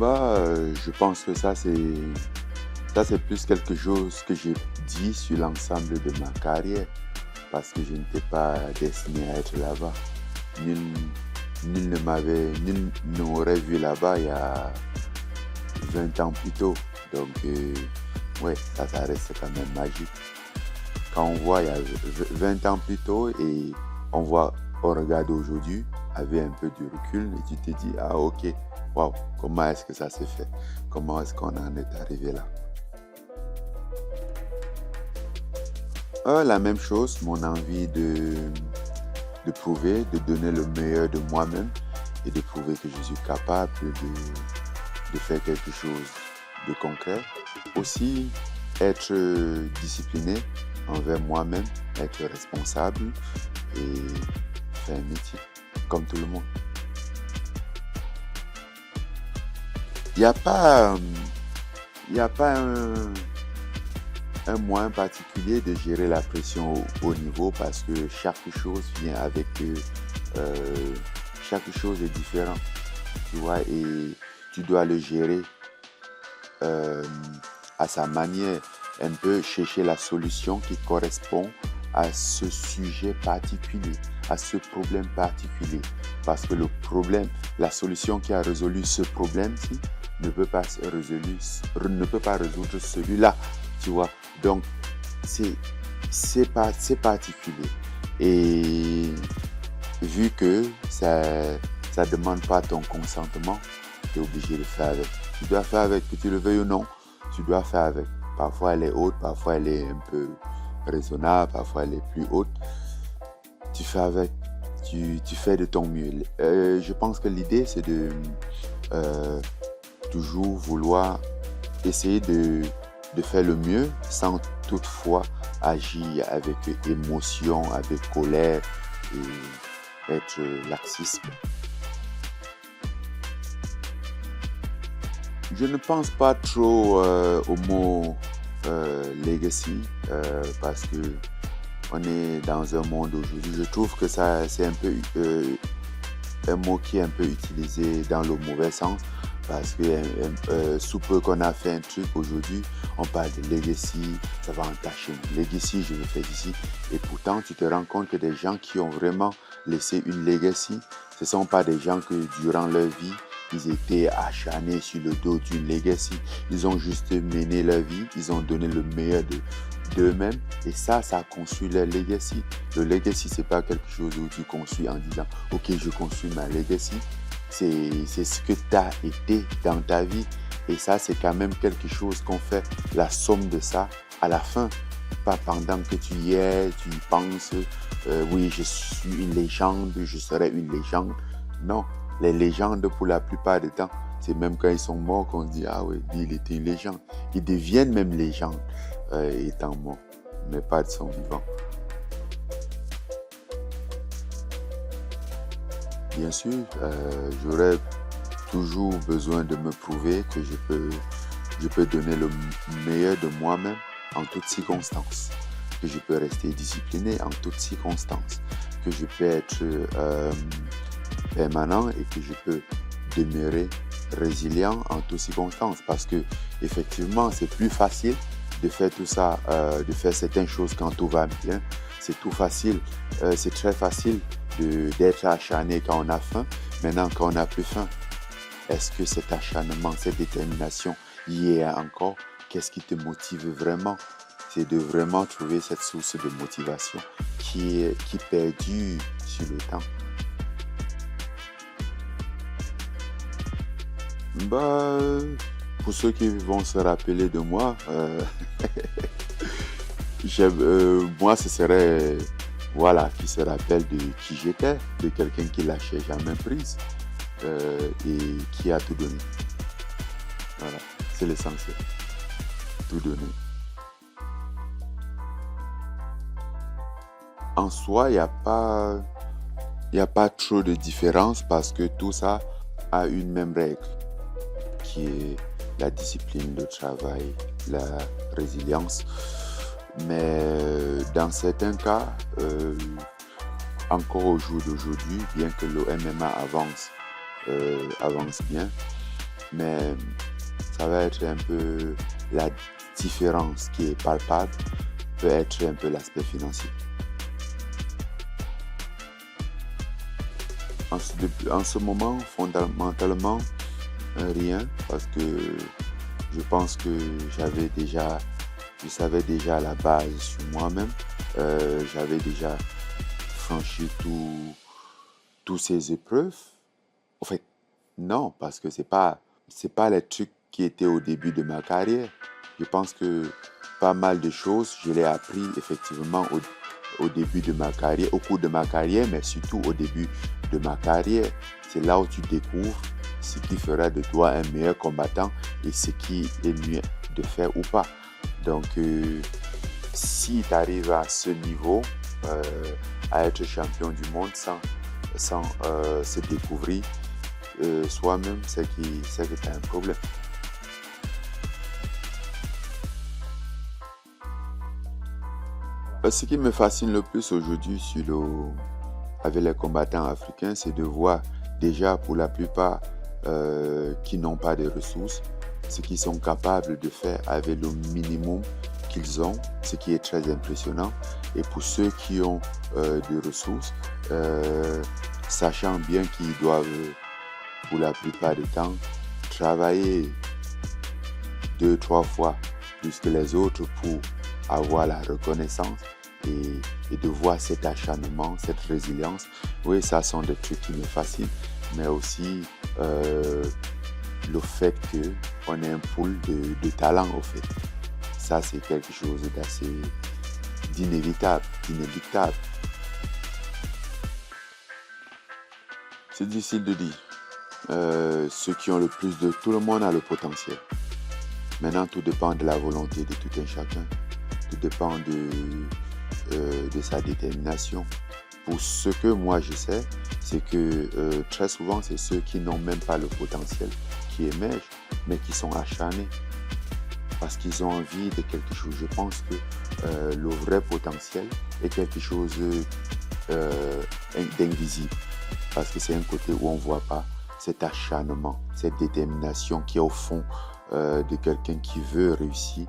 Je pense que ça c'est plus quelque chose que j'ai dit sur l'ensemble de ma carrière parce que je n'étais pas destiné à être là-bas. Nul, nul ne m'aurait vu là-bas il y a 20 ans plus tôt. Donc, ouais, ça reste quand même magique. Quand on voit il y a 20 ans plus tôt et on regarde aujourd'hui avec un peu de recul et tu te dis, ah ok, waouh, comment est-ce que ça s'est fait? Comment est-ce qu'on en est arrivé là? La même chose, mon envie de prouver, de donner le meilleur de moi-même et de prouver que je suis capable de faire quelque chose de concret. Aussi, être discipliné envers moi-même, être responsable et faire un métier, comme tout le monde. Il n'y a pas, il y a pas un moyen particulier de gérer la pression au niveau parce que chaque chose vient avec... chaque chose est différente, tu vois, et tu dois le gérer à sa manière, un peu chercher la solution qui correspond à ce sujet particulier, à ce problème particulier. Parce que le problème, la solution qui a résolu ce problème-ci ne peut pas résoudre celui-là, tu vois. Donc, c'est particulier. Et vu que ça ne demande pas ton consentement, tu es obligé de faire avec. Tu dois faire avec, que tu le veuilles ou non, tu dois faire avec. Parfois elle est haute, parfois elle est un peu raisonnable, parfois elle est plus haute. Tu fais avec, tu fais de ton mieux. Je pense que l'idée c'est de toujours vouloir essayer de faire le mieux sans toutefois agir avec émotion, avec colère et être laxiste. Je ne pense pas trop au mot legacy parce que on est dans un monde aujourd'hui. Je trouve que ça c'est un peu un mot qui est un peu utilisé dans le mauvais sens parce que sous peu qu'on a fait un truc aujourd'hui, on parle de legacy, ça va entacher. Legacy, je le fais ici. Et pourtant, tu te rends compte que des gens qui ont vraiment laissé une legacy, ce ne sont pas des gens que durant leur vie, ils étaient acharnés sur le dos d'une legacy. Ils ont juste mené leur vie, ils ont donné le meilleur d'eux-mêmes et ça a construit leur legacy. Le legacy, c'est pas quelque chose où tu construis en disant « Ok, je construis ma legacy ». C'est ce que tu as été dans ta vie et ça, c'est quand même quelque chose qu'on fait la somme de ça à la fin. Pas pendant que tu y es, tu y penses « Oui, je suis une légende, je serai une légende ». Non. Les légendes, pour la plupart du temps, c'est même quand ils sont morts qu'on se dit « Ah oui, il était une légende ». Ils deviennent même légendes étant morts, mais pas de son vivant. Bien sûr, j'aurais toujours besoin de me prouver que je peux donner le meilleur de moi-même en toutes circonstances, que je peux rester discipliné en toutes circonstances, que je peux être... permanent et que je peux demeurer résilient en toutes circonstances parce que effectivement c'est plus facile de faire tout ça, de faire certaines choses quand tout va bien. C'est tout facile, c'est très facile d'être acharné quand on a faim. Maintenant quand on n'a plus faim, est-ce que cet acharnement, cette détermination y est encore? Qu'est-ce qui te motive vraiment? C'est de vraiment trouver cette source de motivation qui perdure sur le temps. Pour ceux qui vont se rappeler de moi, moi ce serait, voilà, qui se rappelle de qui j'étais, de quelqu'un qui lâchait jamais prise et qui a tout donné. Voilà, c'est l'essentiel, tout donner. En soi, il n'y a pas trop de différence parce que tout ça a une même règle, qui est la discipline, le travail, la résilience. Mais dans certains cas, encore au jour d'aujourd'hui, bien que le MMA avance bien, mais ça va être un peu la différence qui est palpable, peut être un peu l'aspect financier. En ce moment, fondamentalement, rien, parce que je pense que je savais déjà la base sur moi-même. J'avais déjà franchi tous ces épreuves. En fait, non, parce que c'est pas les trucs qui étaient au début de ma carrière. Je pense que pas mal de choses, je l'ai appris effectivement au début de ma carrière, au cours de ma carrière, mais surtout au début de ma carrière. C'est là où tu découvres ce qui fera de toi un meilleur combattant et ce qui est mieux de faire ou pas. Donc, si tu arrives à ce niveau, à être champion du monde sans se découvrir soi-même, c'est que tu as un problème. Ce qui me fascine le plus aujourd'hui avec les combattants africains, c'est de voir déjà pour la plupart qui n'ont pas de ressources, ce qu'ils sont capables de faire avec le minimum qu'ils ont, ce qui est très impressionnant. Et pour ceux qui ont des ressources, sachant bien qu'ils doivent, pour la plupart du temps, travailler 2-3 fois plus que les autres pour avoir la reconnaissance et de voir cet acharnement, cette résilience. Oui, ça sont des trucs qui me fascinent, mais aussi le fait qu'on ait un pool de talent, au fait. Ça, c'est quelque chose d'inévitable. C'est difficile de dire. Ceux qui ont le plus de tout le monde a le potentiel. Maintenant, tout dépend de la volonté de tout un chacun. Tout dépend de sa détermination. Pour ce que moi je sais, c'est que très souvent, c'est ceux qui n'ont même pas le potentiel qui émergent, mais qui sont acharnés parce qu'ils ont envie de quelque chose. Je pense que le vrai potentiel est quelque chose d'invisible, parce que c'est un côté où on ne voit pas cet acharnement, cette détermination qui est au fond de quelqu'un qui veut réussir.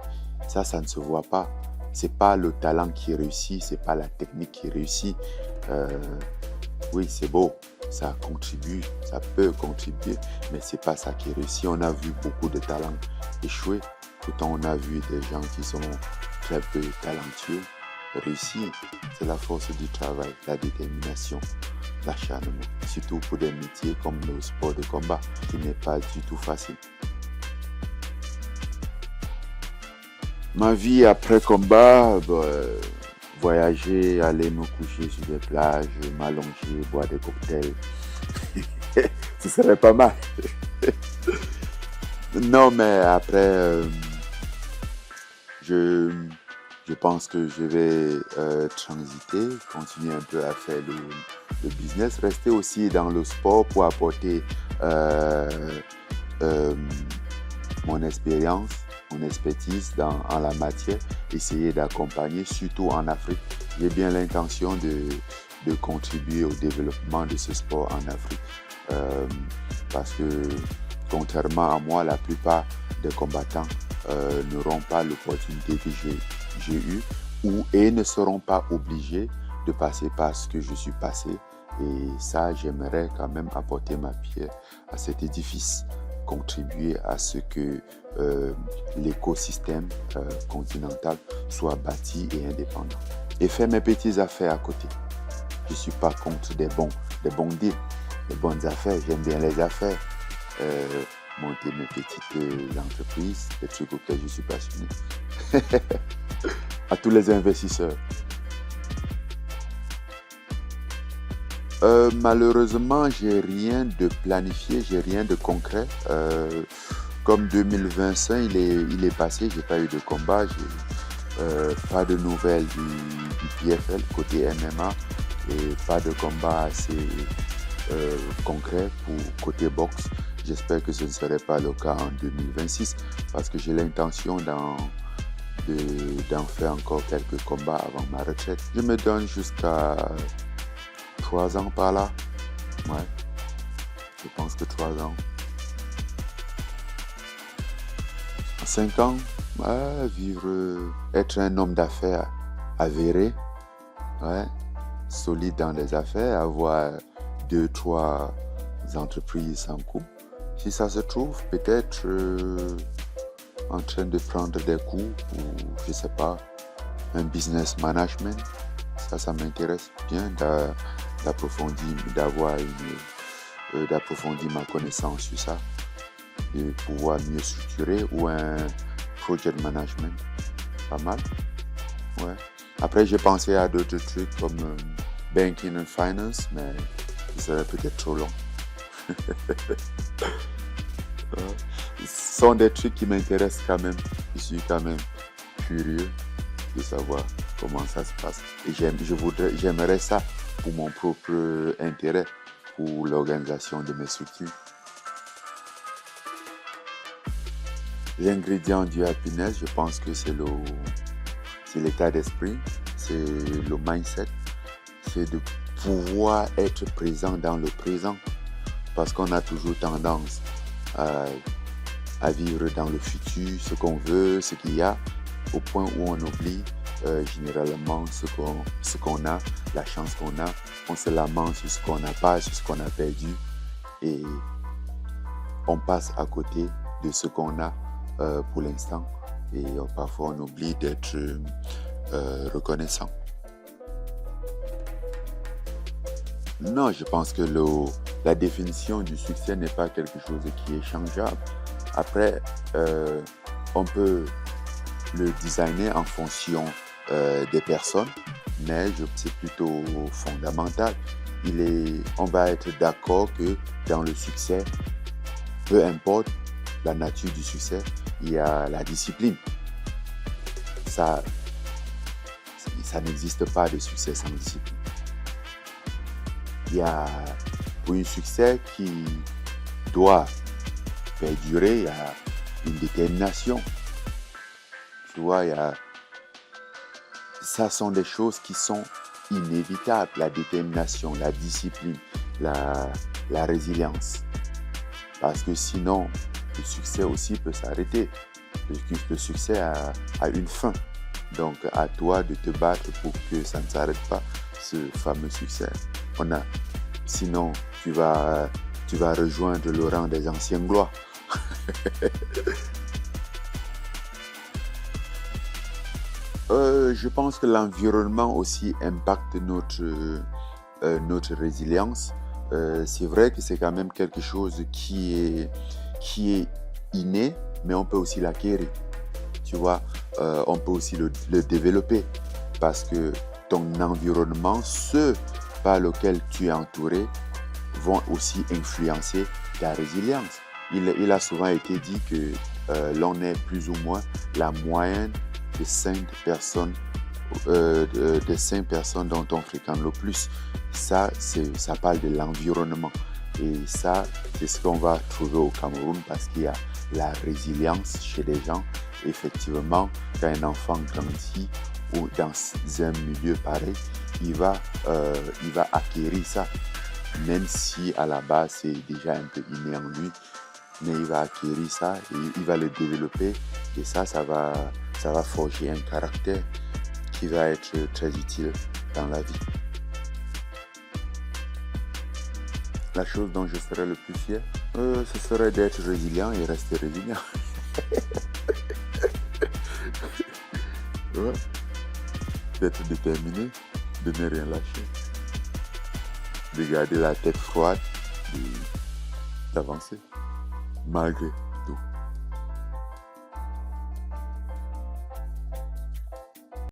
Ça ne se voit pas. C'est pas le talent qui réussit, c'est pas la technique qui réussit. Oui, c'est beau, ça contribue, ça peut contribuer, mais c'est pas ça qui réussit. On a vu beaucoup de talents échouer, pourtant on a vu des gens qui sont très peu talentueux réussir. C'est la force du travail, la détermination, l'acharnement, surtout pour des métiers comme le sport de combat, qui n'est pas du tout facile. Ma vie après combat, voyager, aller me coucher sur des plages, m'allonger, boire des cocktails. Ce serait pas mal. Non, mais après, je pense que je vais transiter, continuer un peu à faire le business, rester aussi dans le sport pour apporter mon expérience, mon expertise en la matière, essayer d'accompagner, surtout en Afrique. J'ai bien l'intention de contribuer au développement de ce sport en Afrique. Parce que, contrairement à moi, la plupart des combattants n'auront pas l'opportunité que j'ai eue et ne seront pas obligés de passer par ce que je suis passé. Et ça, j'aimerais quand même apporter ma pierre à cet édifice, contribuer à ce que l'écosystème continental soit bâti et indépendant. Et faire mes petites affaires à côté. Je ne suis pas contre des bons deals, des bonnes affaires. J'aime bien les affaires. Monter mes petites entreprises, des trucs auxquels je suis passionné. À tous les investisseurs. Malheureusement, j'ai rien de planifié, j'ai rien de concret. Comme 2025, il est passé, j'ai pas eu de combat, j'ai pas de nouvelles du PFL côté MMA et pas de combat assez concret pour côté boxe. J'espère que ce ne serait pas le cas en 2026 parce que j'ai l'intention d'en faire encore quelques combats avant ma retraite. Je me donne jusqu'à 3 ans par là. Ouais, je pense que 3 ans. 5 ans, être un homme d'affaires avéré, ouais, solide dans les affaires, avoir 2-3 entreprises en cours. Si ça se trouve, peut-être en train de prendre des cours ou, je sais pas, un business management. Ça m'intéresse bien d'approfondir ma connaissance sur ça, de pouvoir mieux structurer, ou un project management. Pas mal. Ouais. Après, j'ai pensé à d'autres trucs comme banking and finance, mais ce serait peut-être trop long. Ce sont des trucs qui m'intéressent quand même. Je suis quand même curieux de savoir comment ça se passe. Et j'aimerais ça pour mon propre intérêt, pour l'organisation de mes structures. L'ingrédient du happiness, je pense que c'est l'état d'esprit, c'est le mindset, c'est de pouvoir être présent dans le présent, parce qu'on a toujours tendance à vivre dans le futur, ce qu'on veut, ce qu'il y a, au point où on oublie généralement ce qu'on a, la chance qu'on a. On se lamente sur ce qu'on n'a pas, sur ce qu'on a perdu, et on passe à côté de ce qu'on a pour l'instant, et parfois on oublie d'être reconnaissant. Non, je pense que la définition du succès n'est pas quelque chose qui est changeable. Après, on peut le designer en fonction des personnes, mais c'est plutôt fondamental. On va être d'accord que dans le succès, peu importe la nature du succès, il y a la discipline. Ça n'existe pas de succès sans discipline. Il y a, pour un succès qui doit perdurer, il y a une détermination. Tu vois, ça sont des choses qui sont inévitables. La détermination, la discipline, la résilience. Parce que sinon, le succès aussi peut s'arrêter. Le succès a une fin. Donc, à toi de te battre pour que ça ne s'arrête pas, ce fameux succès. Sinon, tu vas rejoindre le rang des anciens gloires. Je pense que l'environnement aussi impacte notre résilience. C'est vrai que c'est quand même quelque chose qui est inné, mais on peut aussi l'acquérir. Tu vois, on peut aussi le développer, parce que ton environnement, ceux par lesquels tu es entouré, vont aussi influencer ta résilience. Il a souvent été dit que l'on est plus ou moins la moyenne des 5 personnes dont on fréquente le plus. Ça parle de l'environnement. Et ça, c'est ce qu'on va trouver au Cameroun, parce qu'il y a la résilience chez les gens. Effectivement, quand un enfant grandit ou dans un milieu pareil, il va acquérir ça. Même si à la base, c'est déjà un peu inné en lui, mais il va acquérir ça et il va le développer. Et ça va forger un caractère qui va être très utile dans la vie. La chose dont je serais le plus fier, ce serait d'être résilient et rester résilient. Ouais. D'être déterminé, de ne rien lâcher, de garder la tête froide et d'avancer malgré tout.